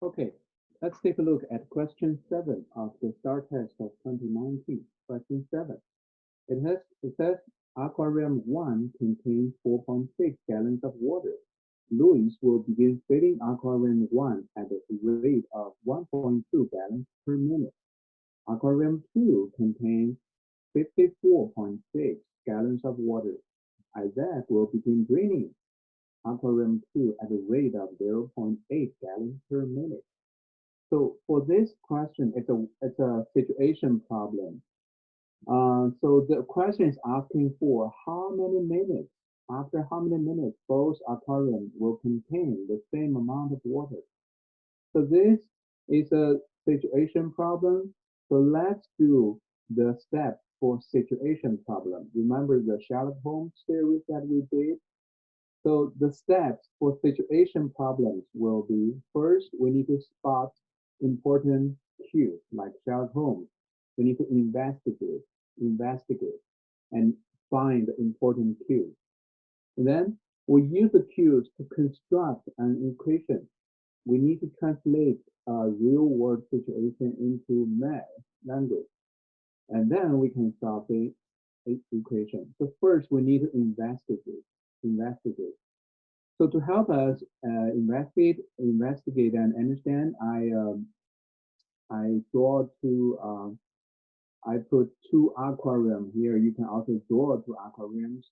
Okay, let's take a look at question 7 of the STAR test of 2019. Question 7. It says aquarium 1 contains 4.6 gallons of water. Louis will begin filling aquarium 1 at a rate of 1.2 gallons per minute. Aquarium 2 contains 54.6 gallons of water. Isaac will begin draining aquarium 2 at a rate of zero point 0.8 gallons per minute. So for this question, it's a situation problem. So the question is asking for how many minutes, after how many minutes both aquariums will contain the same amount of water. So this is a situation problem. So let's do the steps for situation problem. Remember the Sherlock Holmes series that we did? So the steps for situation problems will be, first, we need to spot important cues like Sherlock Holmes. We need to investigate, and find the important cues. And then we use the cues to construct an equation. We need to translate a real world situation into math language. And then we can solve the equation. So first we need to investigate. So to help us investigate and understand, I draw I put two aquarium here. You can also draw two aquariums.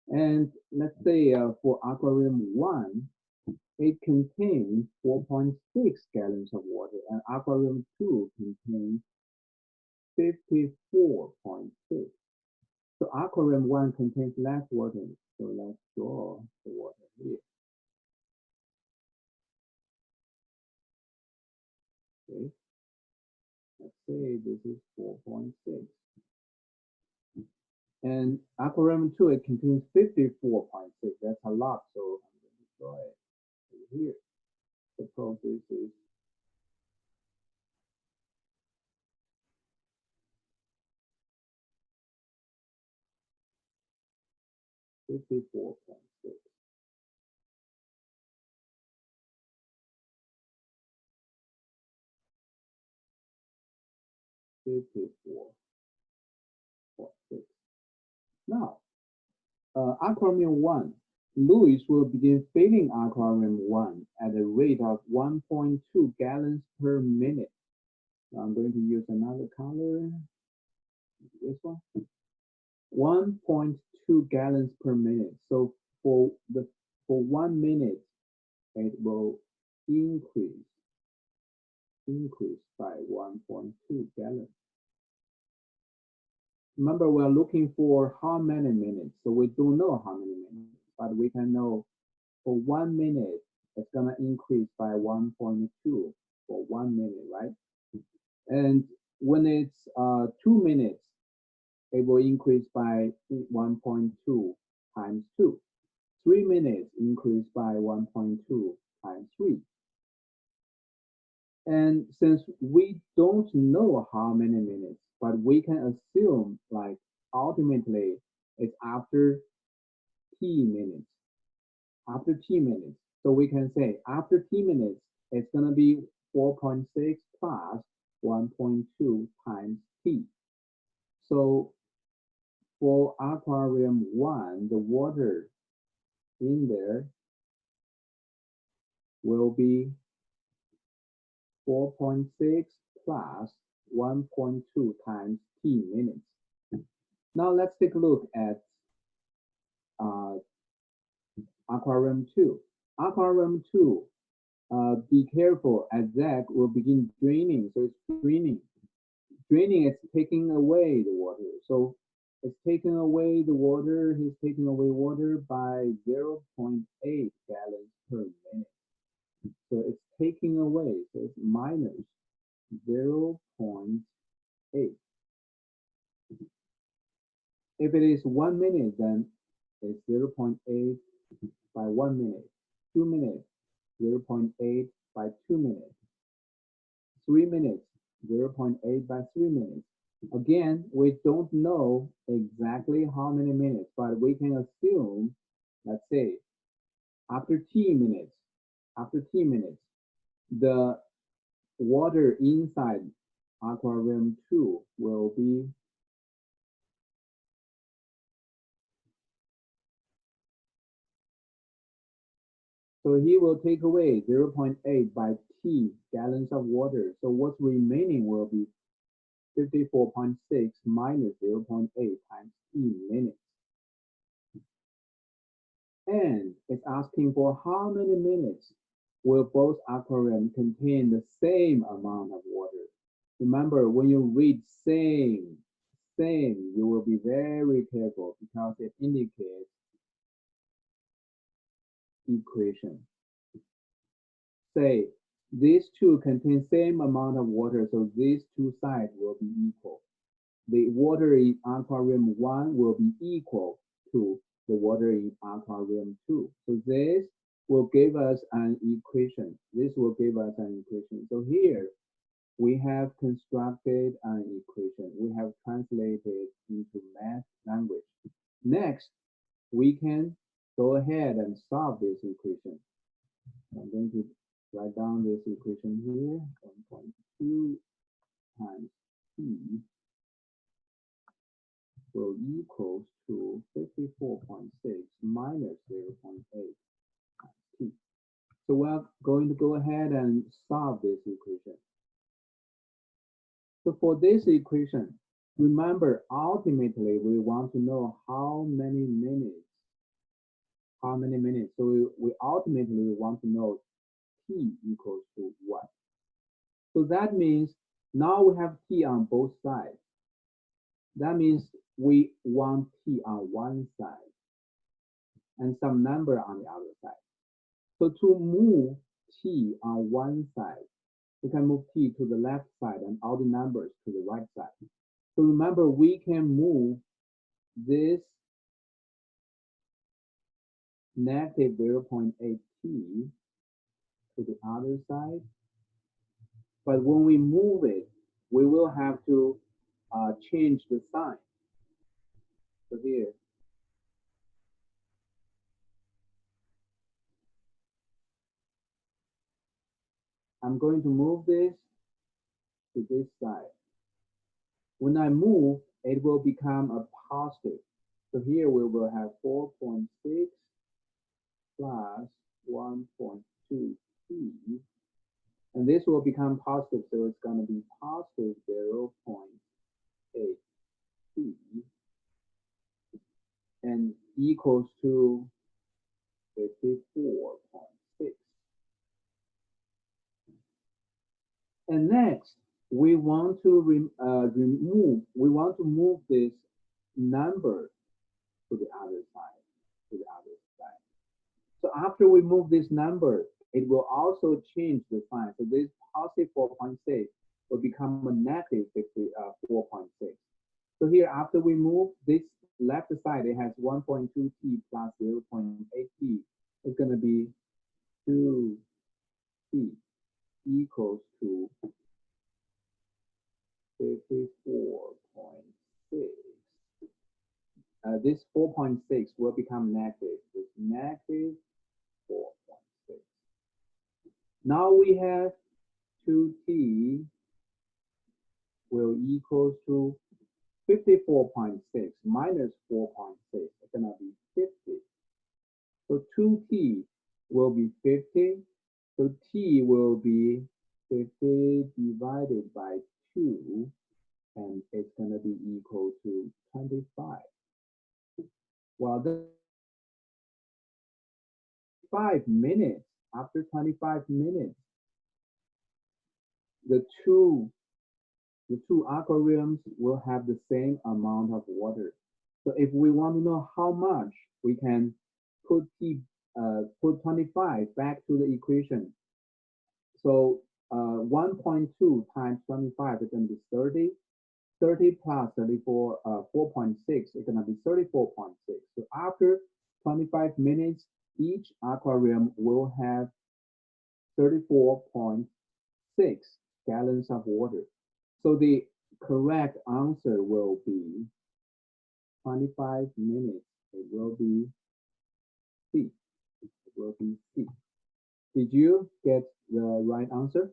And let's say for aquarium 1, it contains 4.6 gallons of water, and aquarium 2 contains 54.6. So aquarium 1 contains less water. So let's draw the water here. Okay. Let's say this is 4.6. And aquarium 2, it contains 54.6. That's a lot, so I'm going to draw it over here. Suppose this is 54.6. 54.6. Now, aquarium 1. Louis will begin filling aquarium 1 at a rate of 1.2 gallons per minute. Now I'm going to use another color, this one. 1.2 gallons per minute. So for 1 minute, it will increase by 1.2 gallons. Remember, we're looking for how many minutes, so we don't know how many minutes, but we can know for 1 minute, it's gonna increase by 1.2 for 1 minute, right? And when it's 2 minutes, it will increase by 1.2 times 2. 3 minutes increase by 1.2 times 3. And since we don't know how many minutes, but we can assume like ultimately it's after t minutes. After t minutes. So we can say after t minutes, it's going to be 4.6 plus 1.2 times t. So for aquarium 1, the water in there will be 4.6 plus 1.2 times t minutes. Now let's take a look at aquarium 2. Aquarium 2, be careful as Zach will begin draining. So it's draining. Draining is taking away the water. So it's taking away the water. He's taking away water by 0.8 gallons per minute. So it's taking away. So it's minus 0.8. If it is 1 minute, then it's 0.8 by 1 minute. 2 minutes, 0.8 by 2 minutes. 3 minutes, 0.8 by 3 minutes. Again, we don't know exactly how many minutes, but we can assume, let's say, after t minutes, the water inside aquarium 2 will be, so he will take away 0.8 by T gallons of water. So what's remaining will be 54.6 minus 0.8 times T minutes. And it's asking for how many minutes will both aquarium contain the same amount of water. Remember, when you read same, you will be very careful because it indicates equation. Say these two contain same amount of water, so these two sides will be equal. The water in aquarium 1 will be equal to the water in aquarium 2. So this will give us an equation. This will give us an equation. So here we have constructed an equation. We have translated into math language. Next, we can go ahead and solve this equation. I'm going to write down this equation here. 1.2 times T will equals to 54.6 minus 0.8 times T. So we're going to go ahead and solve this equation. So for this equation, remember, ultimately, we want to know how many minutes. So we ultimately want to know T equals to what. So that means now we have T on both sides. That means we want T on one side and some number on the other side. So to move T on one side, we can move T to the left side and all the numbers to the right side. So remember, we can move this negative 0.8 T to the other side. But when we move it, we will have to change the sign. So here, I'm going to move this to this side. When I move, it will become a positive. So here we will have 4.6 plus 1.2 T. And this will become positive, so it's going to be positive 0.8 T and equals to 54.6. And next, we want to move this number to the other side, So after we move this number, it will also change the sign. So this positive 4.6 will become a negative 4.6. So here, after we move this left side, it has 1.2 T plus 0.8 T. It's going to be 2 T equals to 54.6. This 4.6 will become negative. It's negative 4.6. Now we have 2T will equal to 54.6 minus 4.6. It's going to be 50. So 2T will be 50. So T will be 50 divided by 2, and it's going to be equal to 25. Well, the 5 minutes, after 25 minutes, the two aquariums will have the same amount of water. So if we want to know how much, we can put 25 back to the equation. So 1.2 times 25 is going to be 30. 30 plus 34, 4.6 is going to be 34.6. So after 25 minutes, each aquarium will have 34.6 gallons of water. So the correct answer will be 25 minutes. It will be C. It will be C. Did you get the right answer.